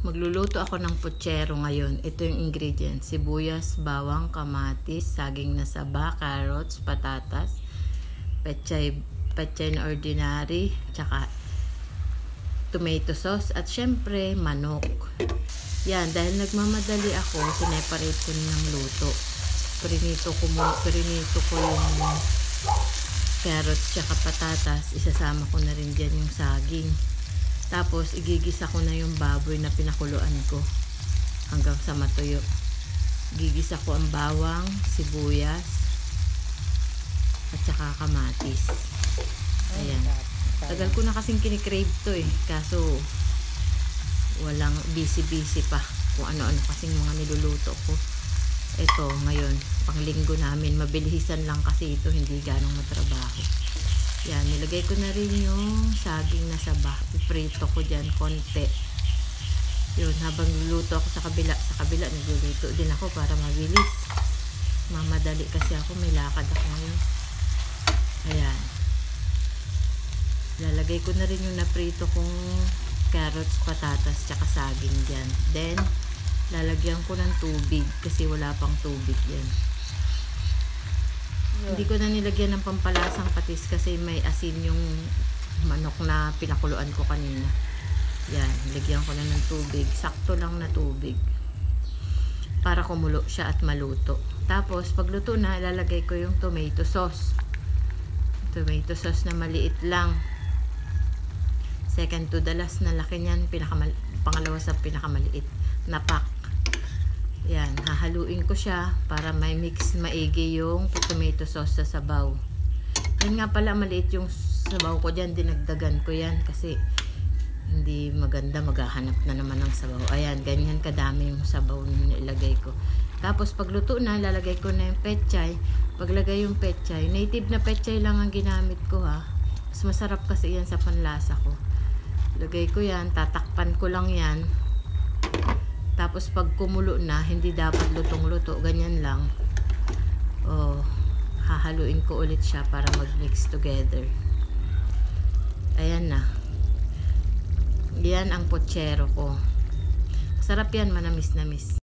Magluluto ako ng putsero ngayon. Ito yung ingredients: sibuyas, bawang, kamatis, saging na saba, carrots, patatas, pechay na ordinary, tsaka tomato sauce, at syempre manok. Yan, dahil nagmamadali ako, sineparate ko ng luto. Prinito ko yung carrots tsaka patatas. Isasama ko na rin dyan yung saging. Tapos, igigisa ko na yung baboy na pinakuluan ko hanggang sa matuyo. Gigisa ko ang bawang, sibuyas, at saka kamatis. Ayan. Tagal ko na kasing kinikrave to eh. Kaso, walang busy pa kung ano-ano kasing mga niluluto ko. Ito, ngayon, panglinggo namin. Mabilisan lang kasi ito, hindi ganong matrabaho. Yan, nilagay ko na rin yung saging na saba. Piprito ko dyan konti. Yun, habang luluto ako sa kabila nagluluto din ako para mabilis. Mamadali kasi ako, may lakad ako ngayon. Ayan. Lalagay ko na rin yung naprito kong carrots, patatas, tsaka saging dyan. Then, lalagyan ko ng tubig kasi wala pang tubig yan. Hindi ko na nilagyan ng pampalasang patis kasi may asin yung manok na pinakuluan ko kanina. Yan, nilagyan ko na ng tubig. Sakto lang na tubig. Para kumulo siya at maluto. Tapos, pagluto na, ilalagay ko yung tomato sauce. Tomato sauce na maliit lang. Second to the last na laki niyan. Pangalawa sa pinakamaliit na pack. Yan, hahaluin ko siya para may mix maigi yung tomato sauce sa sabaw. Yan nga pala, maliit yung sabaw ko dyan. Dinagdagan ko yan kasi hindi maganda, maghahanap na naman ng sabaw. Ayan, ganyan kadami yung sabaw na ilagay ko. Tapos pagluto na, lalagay ko na yung pechay. Paglagay yung pechay, native na pechay lang ang ginamit ko ha. Mas masarap kasi yan sa panlasa ko. Lagay ko yan, tatakpan ko lang yan. Tapos pag kumulo na, hindi dapat lutong-luto, ganyan lang. Oh, hahaluin ko ulit siya para mag-mix together. Ayan na. Yan ang putsero ko. Sarap yan, manamis-namis.